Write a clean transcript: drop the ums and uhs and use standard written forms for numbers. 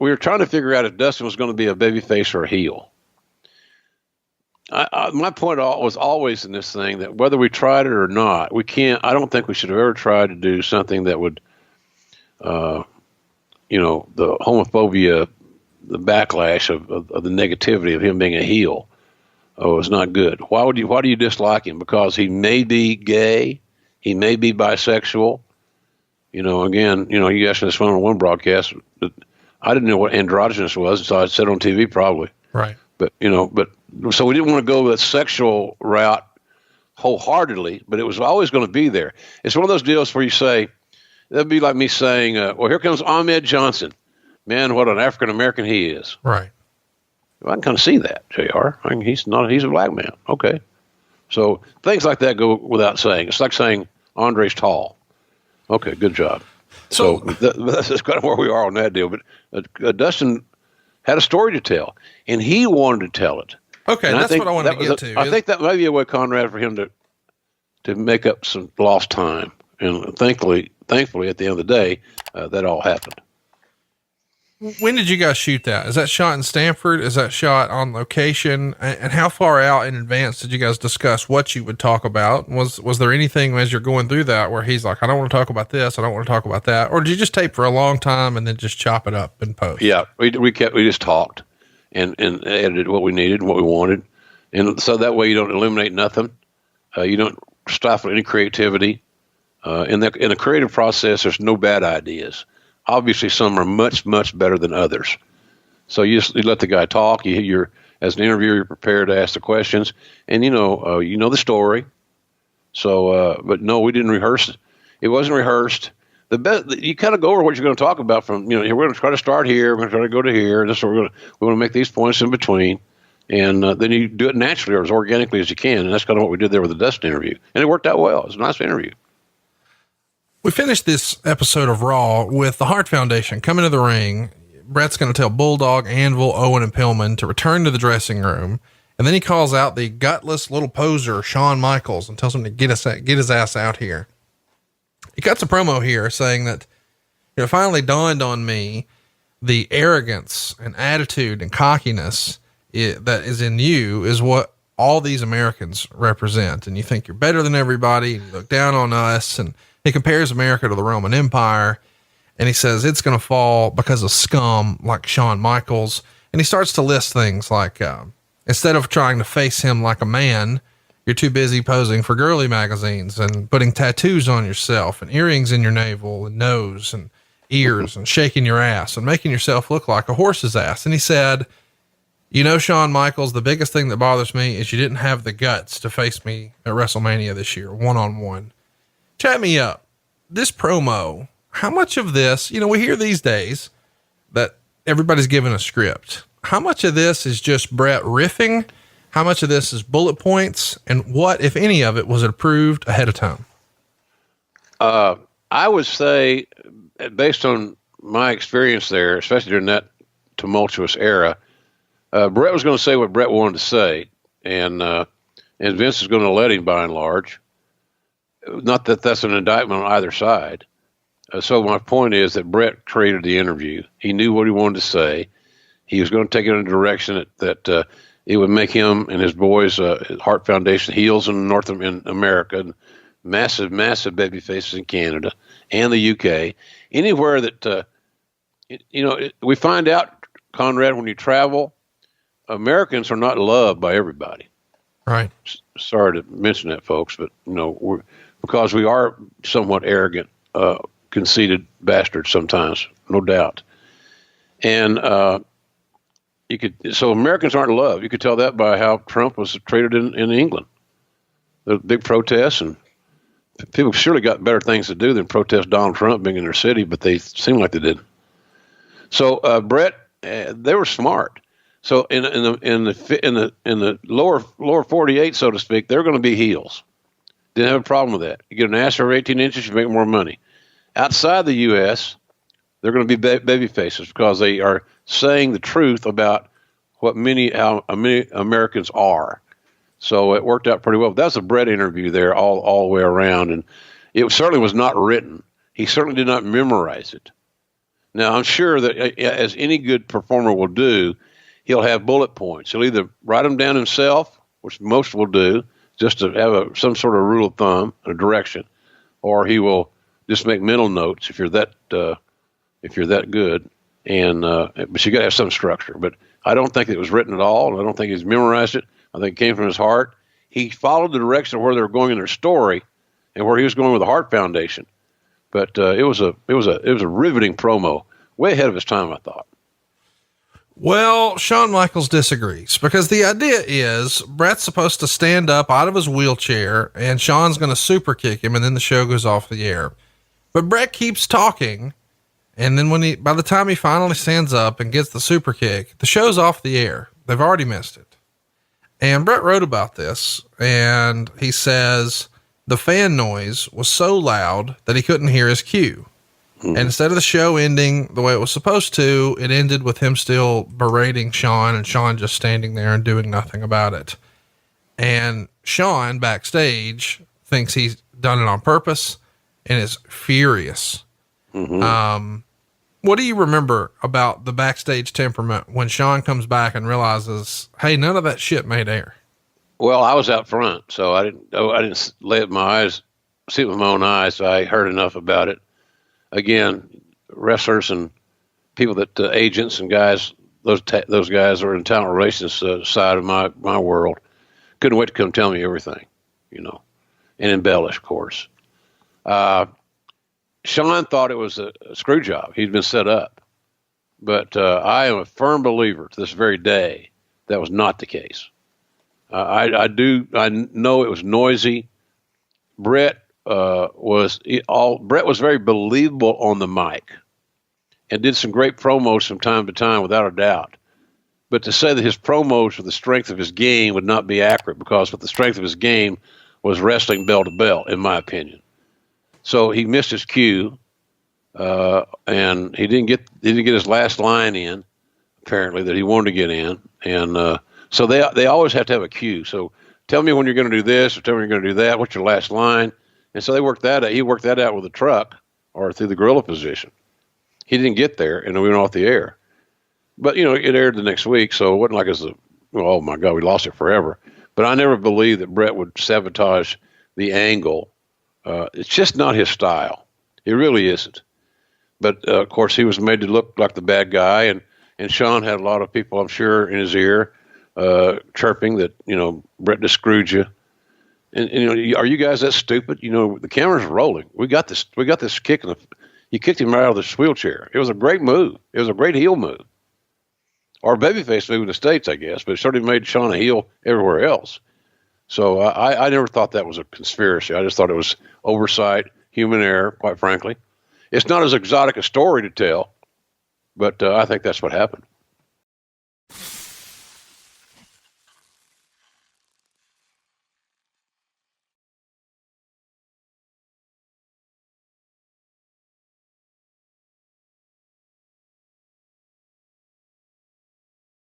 we were trying to figure out if Dustin was going to be a babyface or a heel. My point was always in this thing that whether we tried it or not, we can't. I don't think we should have ever tried to do something that would, the homophobia, the backlash of the negativity of him being a heel. Oh, it's not good. Why do you dislike him? Because he may be gay, he may be bisexual. Again, you asked me this on one broadcast. I didn't know what androgynous was, so I said on TV probably. Right. But so we didn't want to go that sexual route wholeheartedly, but it was always going to be there. It's one of those deals where you say, that'd be like me saying, well, here comes Ahmed Johnson. Man, what an African American he is. Right. Well, I can kind of see that, JR. He's a black man. Okay. So things like that go without saying. It's like saying Andre's tall. Okay, good job. So that's kind of where we are on that deal. But Dustin had a story to tell, and he wanted to tell it. Okay, and that's what I wanted to get to. I think that may be a way, Conrad, for him to make up some lost time. And thankfully, at the end of the day, that all happened. When did you guys shoot that? Is that shot in Stanford? Is that shot on location? And how far out in advance did you guys discuss what you would talk about? Was there anything as you're going through that where he's like, I don't want to talk about this, I don't want to talk about that? Or did you just tape for a long time and then just chop it up in post? Yeah, we just talked and edited what we needed, what we wanted. And so that way you don't eliminate nothing. You don't stifle any creativity. In the creative process, there's no bad ideas. Obviously, some are much, much better than others. So you let the guy talk. You're as an interviewer, you're prepared to ask the questions, and you know the story. So, but no, we didn't rehearse it. It wasn't rehearsed. You kind of go over what you're going to talk about. We're going to try to start here. We're going to try to go to here. This we're going to make these points in between, and then you do it naturally or as organically as you can. And that's kind of what we did there with the Dustin interview, and it worked out well. It was a nice interview. We finished this episode of Raw with the Hart Foundation coming to the ring. Bret's going to tell Bulldog, Anvil, Owen, and Pillman to return to the dressing room. And then he calls out the gutless little poser, Shawn Michaels, and tells him to get his ass out here. He cuts a promo here saying that it finally dawned on me the arrogance and attitude and cockiness that is in you is what all these Americans represent. And you think you're better than everybody, and you look down on us. And he compares America to the Roman Empire, and he says it's going to fall because of scum like Shawn Michaels. And he starts to list things like, instead of trying to face him like a man, you're too busy posing for girly magazines and putting tattoos on yourself and earrings in your navel and nose and ears and shaking your ass and making yourself look like a horse's ass. And he said, Shawn Michaels, the biggest thing that bothers me is you didn't have the guts to face me at WrestleMania this year, one-on-one. Chat me up. This promo, how much of this, we hear these days that everybody's given a script. How much of this is just Bret riffing? How much of this is bullet points? And what, if any of it, was approved ahead of time? I would say, based on my experience there, especially during that tumultuous era, Bret was going to say what Bret wanted to say. And Vince is going to let him by and large. Not that that's an indictment on either side. So my point is that Bret created the interview. He knew what he wanted to say. He was going to take it in a direction that it would make him and his boys, Hart Foundation, heels in in America, and massive, massive baby faces in Canada and the UK. Anywhere that, we find out, Conrad, when you travel, Americans are not loved by everybody. Right. Sorry to mention that, folks, but because we are somewhat arrogant, conceited bastards sometimes, no doubt. And so Americans aren't loved. You could tell that by how Trump was treated in England. The big protests, and people surely got better things to do than protest Donald Trump being in their city, but they seemed like they did. So Bret, they were smart. So in the lower 48, so to speak, they're going to be heels. Didn't have a problem with that. You get an ass over 18 inches, you make more money. Outside the U.S., they're going to be baby faces because they are saying the truth about how many Americans are. So it worked out pretty well. That was a Bret interview there all the way around, and it certainly was not written. He certainly did not memorize it. Now, I'm sure that as any good performer will do, he'll have bullet points. He'll either write them down himself, which most will do, just to have some sort of rule of thumb, a direction, or he will just make mental notes if you're that good. And but you got to have some structure. But I don't think it was written at all. I don't think he's memorized it. I think it came from his heart. He followed the direction of where they were going in their story, and where he was going with the Hart Foundation. But it was a riveting promo, way ahead of his time, I thought. Well, Shawn Michaels disagrees, because the idea is Bret's supposed to stand up out of his wheelchair and Shawn's going to super kick him, and then the show goes off the air. But Bret keeps talking, and then by the time he finally stands up and gets the super kick, the show's off the air. They've already missed it. And Bret wrote about this, and he says the fan noise was so loud that he couldn't hear his cue. And instead of the show ending the way it was supposed to, it ended with him still berating Shawn, and Shawn just standing there and doing nothing about it. And Shawn backstage thinks he's done it on purpose and is furious. What do you remember about the backstage temperament when Shawn comes back and realizes, hey, none of that shit made air? Well, I was out front, so I didn't see it with my own eyes. So I heard enough about it. Again, wrestlers and people that agents and guys, those guys are in talent relations side of my world. Couldn't wait to come tell me everything, and embellish, of course. Shawn thought it was a screw job. He'd been set up, but I am a firm believer to this very day that was not the case. I know it was noisy. Bret was very believable on the mic and did some great promos from time to time, without a doubt. But to say that his promos for the strength of his game would not be accurate, because what the strength of his game was wrestling bell to bell, in my opinion. So he missed his cue, and he didn't get his last line in, apparently, that he wanted to get in. And so they always have to have a cue. So tell me when you're going to do this, or tell me when you're going to do that. What's your last line? And so they worked that out. He worked that out with a truck or through the gorilla position. He didn't get there, and we went off the air. But, it aired the next week, so it wasn't like it was oh, my God, we lost it forever. But I never believed that Bret would sabotage the angle. It's just not his style. It really isn't. But, of course, he was made to look like the bad guy, and Shawn had a lot of people, I'm sure, in his ear chirping that, Bret just screwed you. And are you guys that stupid? The camera's rolling. We got this kick you kicked him right out of this wheelchair. It was a great move. It was a great heel move. Or a babyface move in the States, I guess, but it certainly made Shawn a heel everywhere else. So I never thought that was a conspiracy. I just thought it was oversight, human error, quite frankly. It's not as exotic a story to tell, but I think that's what happened.